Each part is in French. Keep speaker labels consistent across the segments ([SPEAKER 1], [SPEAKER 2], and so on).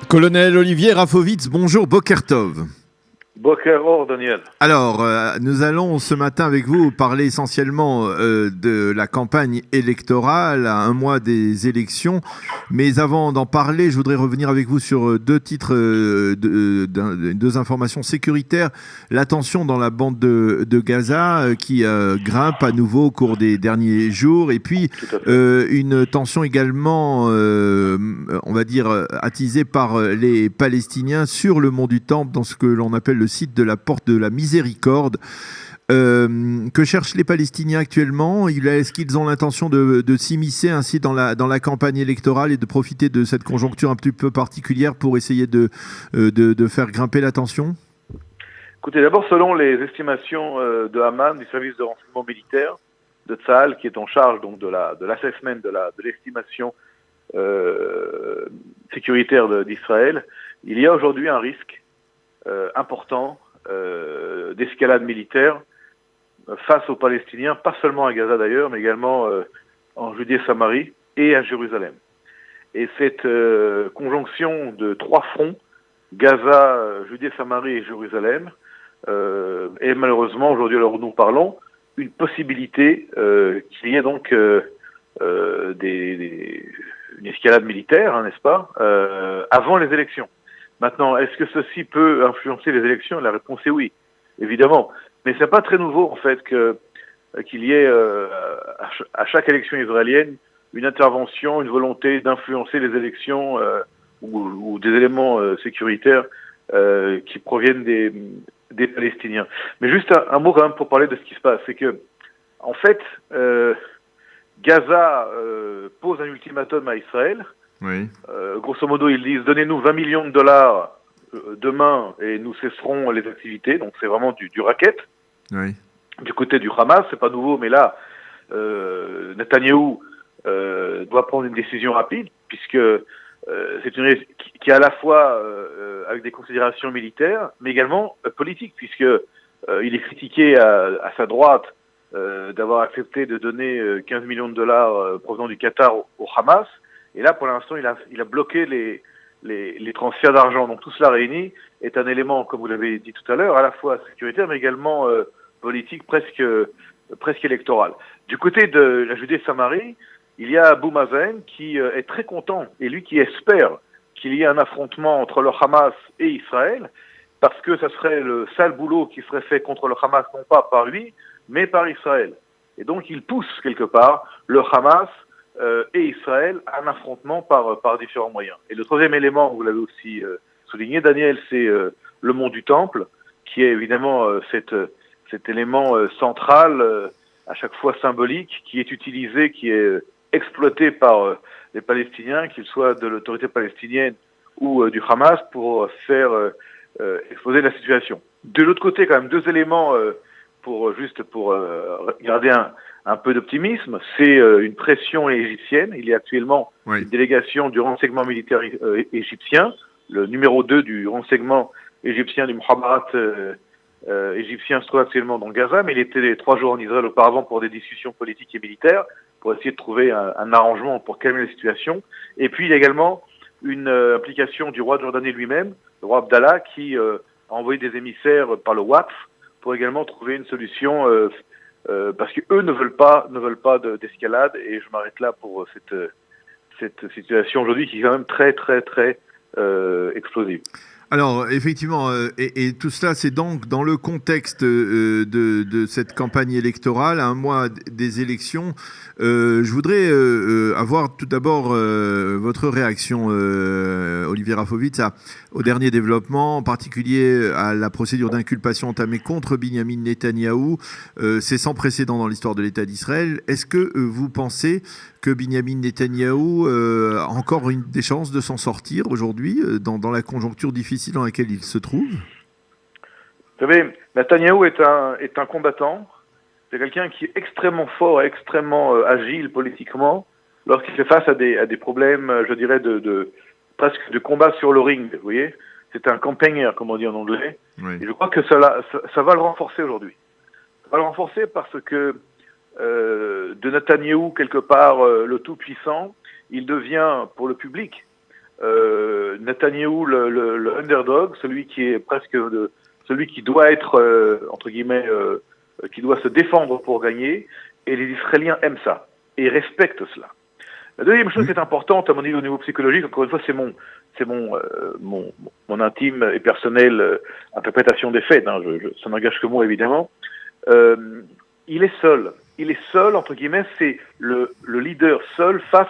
[SPEAKER 1] Colonel Olivier Rafovitz, bonjour, Boker Tov.
[SPEAKER 2] Boker Or, Daniel.
[SPEAKER 1] Alors, nous allons ce matin avec vous parler essentiellement de la campagne électorale à un mois des élections. Mais avant d'en parler, je voudrais revenir avec vous sur deux titres, deux informations sécuritaires. La tension dans la bande de Gaza qui grimpe à nouveau au cours des derniers jours. Et puis, une tension également, on va dire, attisée par les Palestiniens sur le mont du Temple, dans ce que l'on appelle le site de la Porte de la Miséricorde. Que cherchent les Palestiniens actuellement? Est-ce qu'ils ont l'intention de s'immiscer ainsi dans la campagne électorale et de profiter de cette conjoncture un petit peu particulière pour essayer de faire grimper la tension?
[SPEAKER 2] Écoutez, d'abord, selon les estimations de Haman, du service de renseignement militaire de Tzahal, qui est en charge donc de l'assessment, de l'estimation sécuritaire d'Israël, il y a aujourd'hui un risque important d'escalade militaire face aux Palestiniens, pas seulement à Gaza d'ailleurs, mais également en Judée-Samarie et à Jérusalem. Et cette conjonction de trois fronts, Gaza, Judée-Samarie et Jérusalem, est malheureusement, aujourd'hui à l'heure où nous parlons, une possibilité qu'il y ait donc une escalade militaire, hein, n'est-ce pas, avant les élections. Maintenant, est-ce que ceci peut influencer les élections? La réponse est oui, évidemment. Mais c'est pas très nouveau, en fait, qu'il y ait à chaque élection israélienne une intervention, une volonté d'influencer les élections ou des éléments sécuritaires qui proviennent des Palestiniens. Mais juste un mot quand même pour parler de ce qui se passe. C'est que, en fait, Gaza pose un ultimatum à Israël.
[SPEAKER 1] Oui.
[SPEAKER 2] Grosso modo, ils disent donnez-nous 20 millions de dollars demain et nous cesserons les activités. Donc c'est vraiment du racket.
[SPEAKER 1] Oui.
[SPEAKER 2] Du côté du Hamas, c'est pas nouveau, mais là, Netanyahou doit prendre une décision rapide puisque c'est une qui est à la fois avec des considérations militaires, mais également politiques, puisque il est critiqué à sa droite d'avoir accepté de donner 15 millions de dollars provenant du Qatar au Hamas. Et là, pour l'instant, il a bloqué les transferts d'argent. Donc tout cela réuni est un élément, comme vous l'avez dit tout à l'heure, à la fois sécuritaire, mais également politique, presque électoral. Du côté de la Judée-Samarie, il y a Abou Mazen qui est très content, et lui qui espère qu'il y ait un affrontement entre le Hamas et Israël, parce que ça serait le sale boulot qui serait fait contre le Hamas, non pas par lui, mais par Israël. Et donc il pousse quelque part le Hamas et Israël à un affrontement par différents moyens. Et le troisième élément, vous l'avez aussi souligné, Daniel, c'est le mont du Temple, qui est évidemment cet élément central, à chaque fois symbolique, qui est utilisé, qui est exploité par les Palestiniens, qu'ils soient de l'autorité palestinienne ou du Hamas, pour faire exposer la situation. De l'autre côté, quand même, deux éléments pour garder un peu d'optimisme. C'est une pression égyptienne. Il y a actuellement une délégation du renseignement militaire égyptien, le numéro 2 du renseignement égyptien du Mukhabarat égyptien se trouve actuellement dans Gaza, mais il était 3 jours en Israël auparavant pour des discussions politiques et militaires, pour essayer de trouver un arrangement pour calmer la situation. Et puis il y a également une implication du roi de Jordanie lui-même, le roi Abdallah, qui a envoyé des émissaires par le Waqf pour également trouver une solution, parce qu'eux ne veulent pas d'escalade. Et je m'arrête là pour cette situation aujourd'hui qui est quand même très explosive.
[SPEAKER 1] Alors, effectivement, et tout cela, c'est donc dans le contexte de cette campagne électorale, à un mois des élections. Je voudrais avoir tout d'abord votre réaction, Olivier Rafovitz, au dernier développement, en particulier à la procédure d'inculpation entamée contre Binyamin Netanyahou. C'est sans précédent dans l'histoire de l'État d'Israël. Est-ce que vous pensez que Binyamin Netanyahou a encore des chances de s'en sortir aujourd'hui, dans la conjoncture difficile dans laquelle il se trouve?
[SPEAKER 2] Vous savez, Netanyahou est un combattant. C'est quelqu'un qui est extrêmement fort et extrêmement agile politiquement lorsqu'il fait face à des problèmes, je dirais, presque de combat sur le ring. Vous voyez, c'est un campaigner, comme on dit en anglais. Oui. Et je crois que ça va le renforcer aujourd'hui. Ça va le renforcer parce que de Netanyahou, quelque part, le tout-puissant, il devient, pour le public, Netanyahou, le underdog, celui qui est celui qui doit être, entre guillemets, qui doit se défendre pour gagner, et les Israéliens aiment ça, et respectent cela. La deuxième chose qui est importante, à mon avis, au niveau psychologique, encore une fois, c'est mon intime et personnelle interprétation des faits, hein, ça n'engage que moi, évidemment. Il est seul, entre guillemets, c'est le leader seul face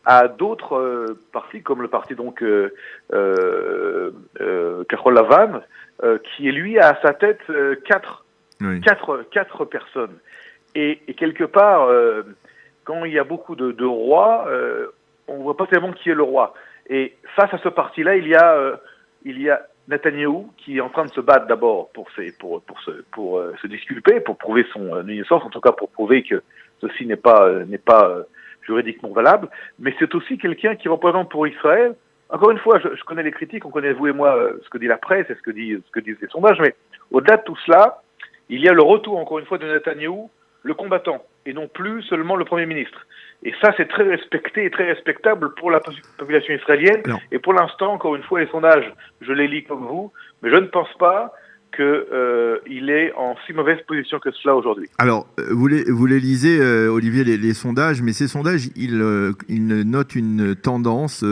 [SPEAKER 2] à d'autres partis, comme le parti donc Kahol Lavan, qui lui a à sa tête quatre personnes. Et quelque part, quand il y a beaucoup de rois, on ne voit pas tellement qui est le roi. Et face à ce parti-là, il y a Netanyahou qui est en train de se battre d'abord pour se disculper, pour prouver son innocence, en tout cas pour prouver que ceci n'est pas juridiquement valable. Mais c'est aussi quelqu'un qui représente pour Israël. Encore une fois, je connais les critiques, on connaît vous et moi ce que dit la presse et ce que disent les sondages, mais au-delà de tout cela, il y a le retour, encore une fois, de Netanyahou, le combattant, et non plus seulement le Premier ministre. Et ça, c'est très respecté et très respectable pour la population israélienne. Non. Et pour l'instant, encore une fois, les sondages, je les lis comme vous, mais je ne pense pas qu'il est en si mauvaise position que cela aujourd'hui.
[SPEAKER 1] Alors, vous les lisez, Olivier, les sondages, mais ces sondages, ils notent une tendance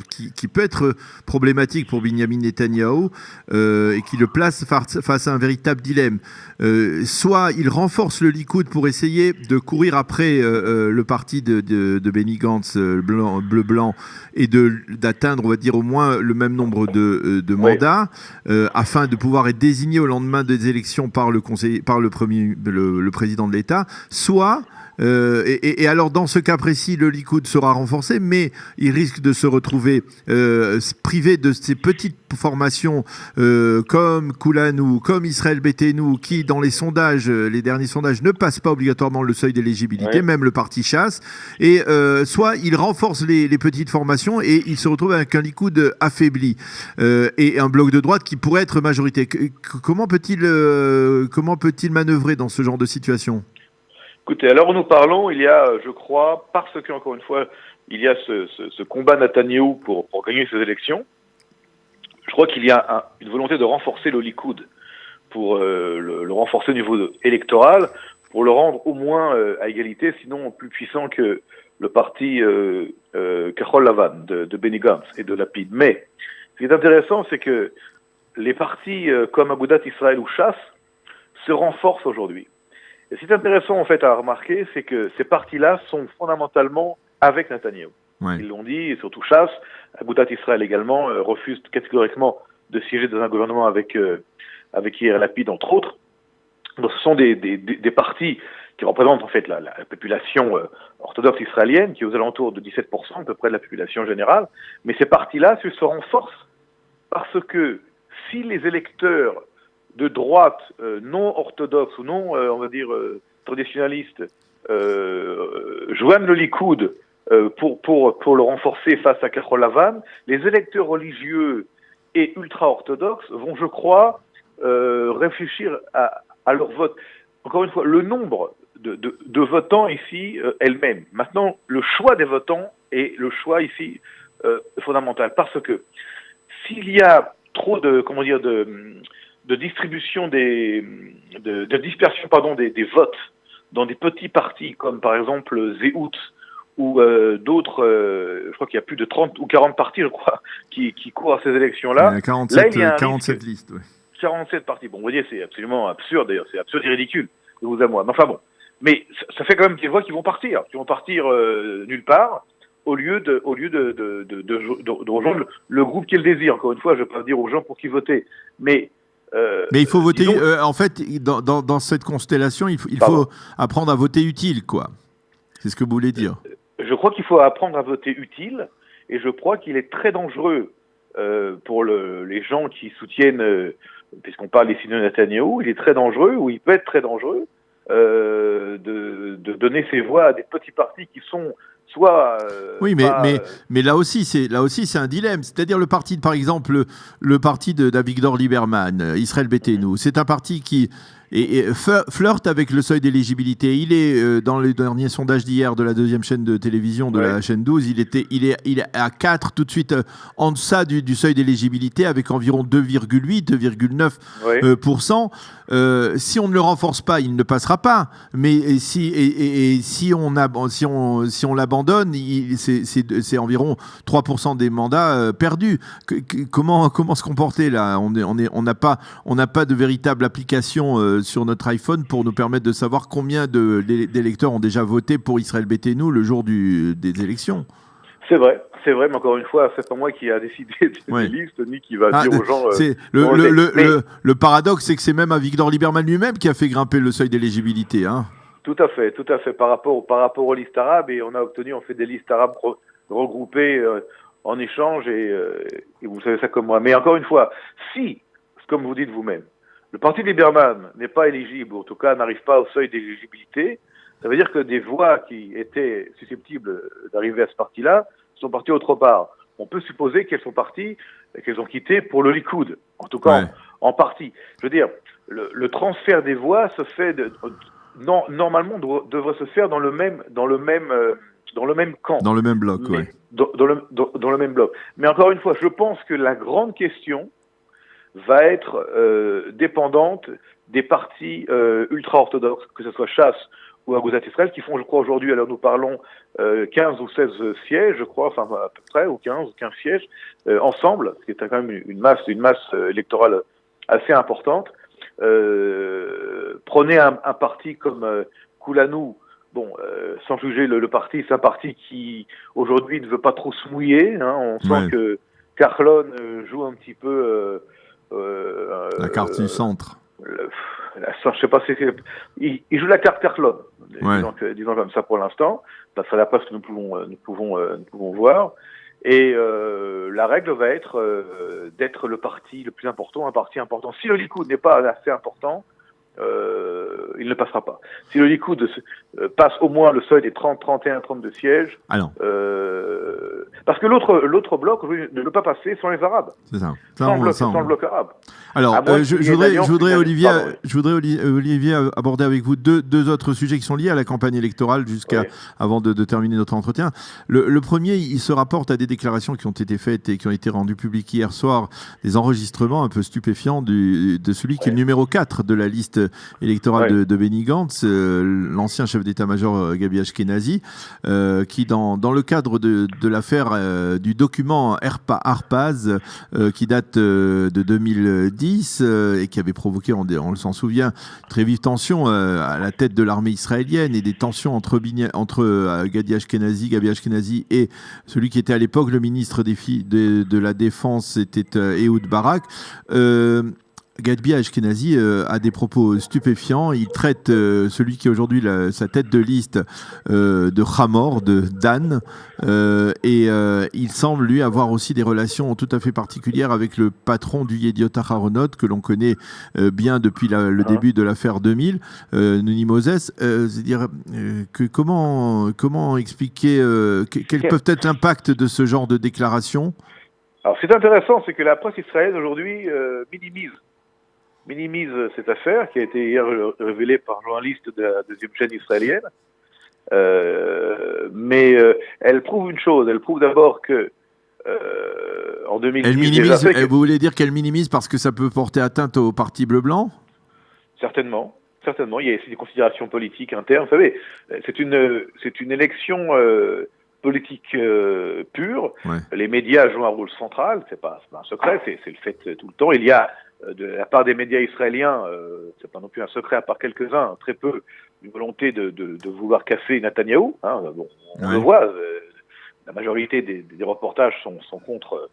[SPEAKER 1] qui peut être problématique pour Binyamin Netanyahou et qui le place face à un véritable dilemme. Soit il renforce le Likoud pour essayer de courir après le parti de Benny Gantz, bleu-blanc, et d'atteindre, on va dire, au moins le même nombre de mandats, afin de pouvoir être désigné au lendemain des élections par le président de l'État, soit et alors dans ce cas précis, le Likoud sera renforcé, mais il risque de se retrouver privé de ces petites formations comme Kulanou, comme Israël Beitenou, qui dans les sondages, les derniers sondages, ne passent pas obligatoirement le seuil d'éligibilité, même le parti chasse, et soit il renforce les petites formations et il se retrouve avec un Likoud affaibli et un bloc de droite qui pourrait être majorité. Comment peut-il manœuvrer dans ce genre de situation ?
[SPEAKER 2] Écoutez, à l'heure où nous parlons, il y a, je crois, parce que, encore une fois, il y a ce combat Netanyahou pour gagner ces élections, je crois qu'il y a une volonté de renforcer le Likoud, pour le renforcer au niveau électoral, pour le rendre au moins à égalité, sinon plus puissant que le parti Kahol Lavan de Benny Gantz et de Lapid. Mais ce qui est intéressant, c'est que les partis comme Agudat Israël ou Chasse se renforcent aujourd'hui. Et ce qui est intéressant en fait à remarquer, c'est que ces partis-là sont fondamentalement avec Netanyahou. Ouais. Ils l'ont dit, et surtout Chasse, Agudat Israël également, refuse catégoriquement de siéger dans un gouvernement avec Yair Lapid, entre autres. Donc ce sont des partis qui représentent en fait la population orthodoxe israélienne, qui est aux alentours de 17% à peu près de la population générale. Mais ces partis-là se renforcent parce que si les électeurs de droite non orthodoxe ou non, on va dire, traditionnaliste, joignent le Likoud pour le renforcer face à Kahol Lavan, les électeurs religieux et ultra-orthodoxes vont, je crois, réfléchir à leur vote. Encore une fois, le nombre de votants ici est le même. Maintenant, le choix des votants est le choix ici fondamental, parce que s'il y a trop de distribution de dispersion des votes dans des petits partis comme par exemple Zéhout ou d'autres, je crois qu'il y a plus de 30 ou 40 partis, je crois, qui courent à ces élections-là.
[SPEAKER 1] Il y a 47 listes, oui.
[SPEAKER 2] 47 partis. Bon, vous voyez, c'est absolument absurde, d'ailleurs, c'est absurde et ridicule, de vous à moi. Mais enfin bon. Mais ça fait quand même des voix qui vont partir nulle part, au lieu de rejoindre le groupe qui le désire. Encore une fois, je ne vais pas dire aux gens pour qui voter. Mais
[SPEAKER 1] il faut voter, en fait, dans cette constellation, il faut apprendre à voter utile, quoi. C'est ce que vous voulez dire.
[SPEAKER 2] Je crois qu'il faut apprendre à voter utile, et je crois qu'il est très dangereux pour les gens qui soutiennent, puisqu'on parle ici de Netanyahou, il est très dangereux, ou il peut être très dangereux, de donner ses voix à des petits partis qui sont soit...
[SPEAKER 1] oui, mais là aussi, c'est un dilemme. C'est-à-dire le parti, par exemple, le parti d'Avigdor Lieberman, Israël Beitenou, c'est un parti qui flirte avec le seuil d'éligibilité. Il est dans le dernier sondage d'hier de la deuxième chaîne de télévision de la chaîne 12, il est à 4 tout de suite en deçà du seuil d'éligibilité avec environ 2,8, 2,9%. Si on ne le renforce pas, il ne passera pas. Mais si on l'abandonne, c'est environ 3% des mandats perdus. Comment se comporter là? On n'a pas de véritable application sur notre iPhone pour nous permettre de savoir combien d'électeurs ont déjà voté pour Israël Beiteinu le jour des élections.
[SPEAKER 2] C'est vrai, mais encore une fois, c'est pas moi qui a décidé des listes, ni qui va dire aux gens...
[SPEAKER 1] Le paradoxe, c'est que c'est même Avigdor Lieberman lui-même qui a fait grimper le seuil d'éligibilité. Hein.
[SPEAKER 2] Tout à fait, par rapport aux listes arabes, et on fait des listes arabes regroupées en échange, et vous savez ça comme moi. Mais encore une fois, si, comme vous dites vous-même, le parti Lieberman n'est pas éligible, ou en tout cas n'arrive pas au seuil d'éligibilité, ça veut dire que des voix qui étaient susceptibles d'arriver à ce parti-là sont parties autre part. On peut supposer qu'elles sont parties, qu'elles ont quitté pour le Likoud, en tout cas en partie. Je veux dire, le transfert des voix se fait normalement devrait se faire dans le même camp.
[SPEAKER 1] Dans le même bloc, oui.
[SPEAKER 2] Dans le même bloc. Mais encore une fois, je pense que la grande question va être dépendante des partis ultra-orthodoxes, que ce soit Chasse ou Agudat Israël, qui font, je crois, aujourd'hui, alors nous parlons 15 ou 16 sièges, je crois, enfin à peu près, ou 15 sièges, ensemble, ce qui est quand même une masse électorale assez importante. Prenez un parti comme Kulanu, sans juger le parti, c'est un parti qui, aujourd'hui, ne veut pas trop se mouiller, hein, on sent que Kahlon joue un petit peu...
[SPEAKER 1] la carte du centre.
[SPEAKER 2] Je sais pas si il joue la carte Kahlon, disons comme ça pour l'instant. C'est la preuve que nous pouvons voir. Et la règle va être d'être le parti le plus important, un parti important. Si le Likoud n'est pas assez important, il ne passera pas. Si le Likoud passe au moins le seuil des 30, 31, 32 sièges, parce que l'autre bloc ne peut pas passer sans les Arabes.
[SPEAKER 1] C'est ça.
[SPEAKER 2] Sans le bloc arabe.
[SPEAKER 1] Alors, je voudrais Olivier aborder avec vous deux autres sujets qui sont liés à la campagne électorale avant de terminer notre entretien. Le premier, il se rapporte à des déclarations qui ont été faites et qui ont été rendues publiques hier soir, des enregistrements un peu stupéfiants de celui qui est le numéro 4 de la liste électorale de Benny Gantz, l'ancien chef d'état-major Gabi Ashkenazi, qui dans le cadre de l'affaire du document Harpaz, qui date de 2010 et qui avait provoqué, on s'en souvient, très vive tension à la tête de l'armée israélienne et des tensions entre Gabi Ashkenazi et celui qui était à l'époque le ministre de la Défense, c'était Ehud Barak. Gabi Ashkenazi a des propos stupéfiants. Il traite celui qui est aujourd'hui sa tête de liste de Hamor, de Dan, et il semble lui avoir aussi des relations tout à fait particulières avec le patron du Yediot Aharonot que l'on connaît bien depuis le début de l'affaire 2000, Nuni Moses. C'est-à-dire comment expliquer quel peut être l'impact de ce genre de déclaration?
[SPEAKER 2] Alors, ce qui est intéressant, c'est que la presse israélienne aujourd'hui minimise cette affaire qui a été hier révélée par un journaliste de la deuxième chaîne israélienne. Mais elle prouve une chose. Elle prouve d'abord que en 2010...
[SPEAKER 1] Vous voulez dire qu'elle minimise parce que ça peut porter atteinte au parti bleu-blanc?
[SPEAKER 2] Certainement. Il y a des considérations politiques internes. Vous savez, c'est une élection politique pure. Les médias jouent un rôle central. C'est pas un secret. C'est le fait tout le temps. Il y a de la part des médias israéliens, c'est pas non plus un secret à part quelques-uns, très peu, une volonté de vouloir casser Netanyahou. Hein, on le voit, la majorité des reportages sont contre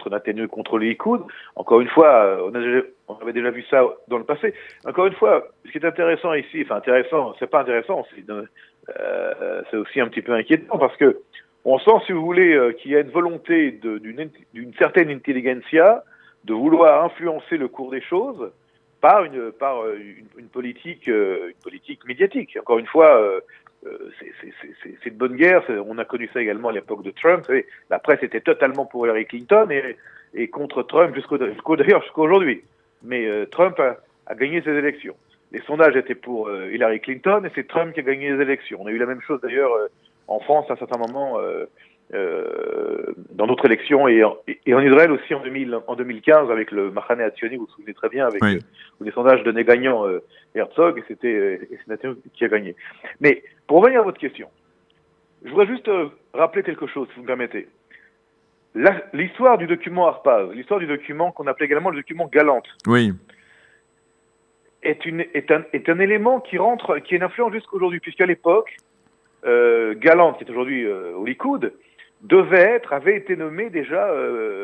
[SPEAKER 2] Netanyahou, contre le Likoud. Encore une fois, on avait déjà vu ça dans le passé. Encore une fois, ce qui est intéressant ici, c'est pas intéressant, c'est aussi un petit peu inquiétant parce que on sent, si vous voulez, qu'il y a une volonté d'une certaine intelligentsia de vouloir influencer le cours des choses par une politique médiatique. Encore une fois, c'est de bonne guerre. On a connu ça également à l'époque de Trump. Vous savez, la presse était totalement pour Hillary Clinton et contre Trump jusqu'à aujourd'hui. Mais Trump a gagné ses élections. les sondages étaient pour Hillary Clinton et c'est Trump qui a gagné les élections. On a eu la même chose d'ailleurs en France à un certain moment, dans d'autres élections et en Israël aussi en 2015 avec le Mahane Hatzioni, vous vous souvenez très bien, avec où les sondages donnaient gagnant Herzog et c'était Netanyahu qui a gagné. Mais pour revenir à votre question, je voudrais juste rappeler quelque chose, si vous me permettez. L'histoire du document Harpaz, l'histoire du document qu'on appelait également le document Galante,
[SPEAKER 1] oui,
[SPEAKER 2] est un élément qui est une influence jusqu'aujourd'hui, puisqu'à l'époque, Galante, qui est aujourd'hui au Likoud, avait été nommé déjà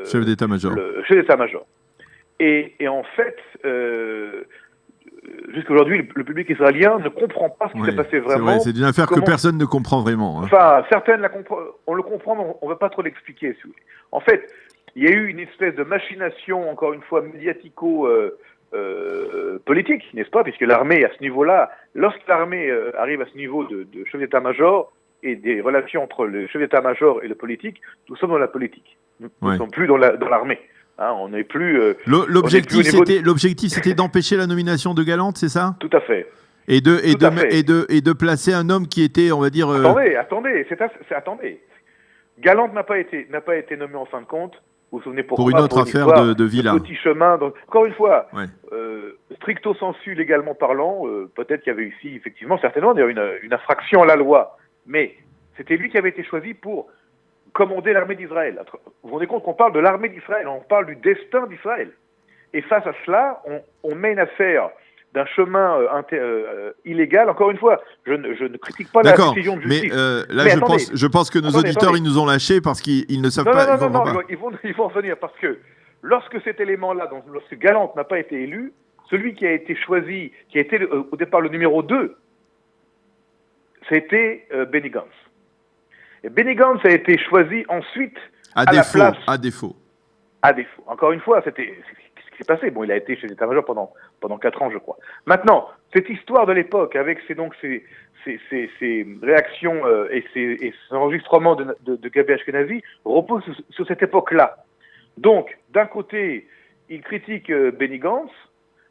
[SPEAKER 1] chef d'état-major.
[SPEAKER 2] Chef d'état-major. Et en fait, jusqu'aujourd'hui, le public israélien ne comprend pas ce qui s'est passé vraiment.
[SPEAKER 1] C'est une affaire que personne ne comprend vraiment. Hein.
[SPEAKER 2] Enfin, certaines on le comprend, mais on ne veut pas trop l'expliquer. Si vous voulez. En fait, il y a eu une espèce de machination, encore une fois, médiatico politique, n'est-ce pas? Puisque l'armée, à ce niveau-là, lorsque l'armée arrive à ce niveau de chef d'état-major et des relations entre le chef d'état-major et le politique, nous sommes dans la politique. Nous ne sommes plus dans l'armée. Hein, on n'est plus.
[SPEAKER 1] L'objectif, c'était d'empêcher la nomination de Galante, c'est ça?
[SPEAKER 2] Tout à fait.
[SPEAKER 1] Et de placer un homme qui était, on va dire.
[SPEAKER 2] Attendez. Galante n'a pas été nommé en fin de compte. Vous vous souvenez pourquoi?
[SPEAKER 1] Pour une autre affaire de Villa.
[SPEAKER 2] Petit chemin. Donc, encore une fois, stricto sensu légalement parlant, peut-être qu'il y avait ici effectivement certainement une infraction à la loi, mais c'était lui qui avait été choisi pour commander l'armée d'Israël. Vous vous rendez compte qu'on parle de l'armée d'Israël, on parle du destin d'Israël. Et face à cela, on met une affaire d'un chemin illégal. Encore une fois, je ne critique pas la décision de justice.
[SPEAKER 1] Mais là, je pense que nos auditeurs, ils nous ont lâchés parce qu'ils ne savent pas.
[SPEAKER 2] Non, ils vont revenir parce que lorsque cet élément-là, lorsque Galante n'a pas été élu, celui qui a été choisi, qui a été au départ le numéro 2, c'était Benny Gantz. Et Benny Gantz a été choisi ensuite à défaut. Encore une fois, c'était ce qui s'est passé. Bon, il a été chez l'état-major pendant 4 ans, je crois. Maintenant, cette histoire de l'époque, avec ces réactions et ces enregistrements de Gabi Ashkenazi, repose sur cette époque-là. Donc, d'un côté, il critique Benny Gantz,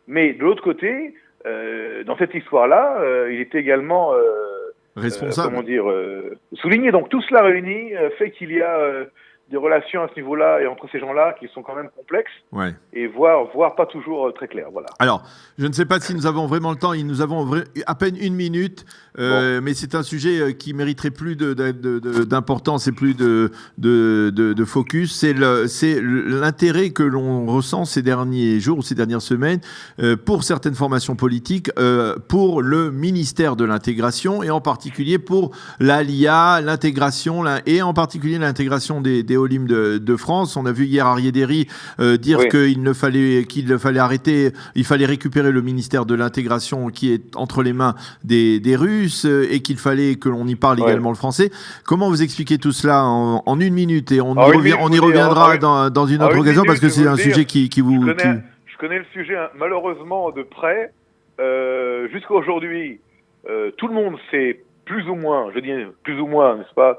[SPEAKER 2] mais de l'autre côté, dans cette histoire-là, il était également
[SPEAKER 1] responsable.
[SPEAKER 2] Souligné. Donc tout cela réuni fait qu'il y a des relations à ce niveau-là et entre ces gens-là qui sont quand même complexes et voire pas toujours très claires. Voilà.
[SPEAKER 1] Alors, je ne sais pas si nous avons vraiment le temps. Nous avons à peine 1 minute, mais c'est un sujet qui mériterait plus d'importance et plus de focus. C'est l'intérêt que l'on ressent ces derniers jours ou ces dernières semaines pour certaines formations politiques, pour le ministère de l'intégration et en particulier pour l'ALIA, l'intégration et en particulier l'intégration des Olim de France. On a vu hier Arié Deri dire qu'il fallait arrêter, il fallait récupérer le ministère de l'intégration qui est entre les mains des Russes et qu'il fallait que l'on y parle également le français. Comment vous expliquez tout cela en 1 minute et on y reviendra dans une autre occasion parce que c'est un sujet qui vous...
[SPEAKER 2] Je connais le sujet malheureusement de près. Jusqu'à aujourd'hui, tout le monde sait plus ou moins, je dis plus ou moins, n'est-ce pas,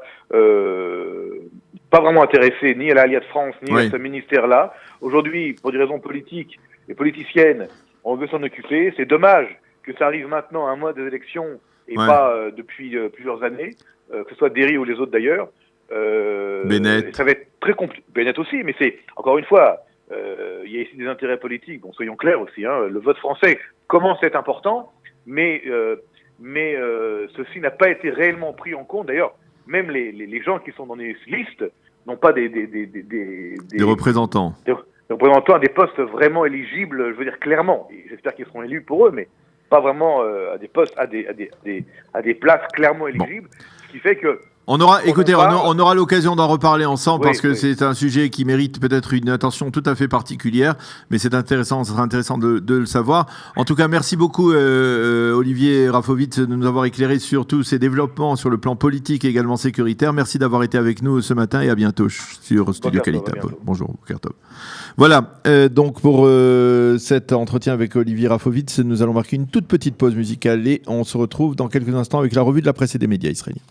[SPEAKER 2] pas vraiment intéressé ni à l'Alliance de France, ni à ce ministère-là. Aujourd'hui, pour des raisons politiques et politiciennes, on veut s'en occuper. C'est dommage que ça arrive maintenant à un mois des élections et pas depuis plusieurs années, que ce soit Derry ou les autres d'ailleurs.
[SPEAKER 1] Bennett.
[SPEAKER 2] Ça va être très compliqué. Bennett aussi, mais c'est, encore une fois, il y a ici des intérêts politiques, bon, soyons clairs aussi, hein, le vote français commence à être important, mais ceci n'a pas été réellement pris en compte. D'ailleurs, même les gens qui sont dans les listes n'ont pas des
[SPEAKER 1] représentants.
[SPEAKER 2] Des représentants à des postes vraiment éligibles, je veux dire clairement. Et j'espère qu'ils seront élus pour eux, mais pas vraiment à des postes, à des places clairement éligibles. Ce qui fait que
[SPEAKER 1] on aura l'occasion d'en reparler ensemble parce que c'est un sujet qui mérite peut-être une attention tout à fait particulière, mais c'est intéressant, ce sera intéressant de le savoir. En tout cas, merci beaucoup Olivier Rafovitz de nous avoir éclairé sur tous ces développements sur le plan politique et également sécuritaire. Merci d'avoir été avec nous ce matin et à bientôt sur Studio Qualité. Bonjour, Boker-Tov. Voilà, donc pour cet entretien avec Olivier Rafovitz, nous allons marquer une toute petite pause musicale et on se retrouve dans quelques instants avec la revue de la presse et des médias israéliens.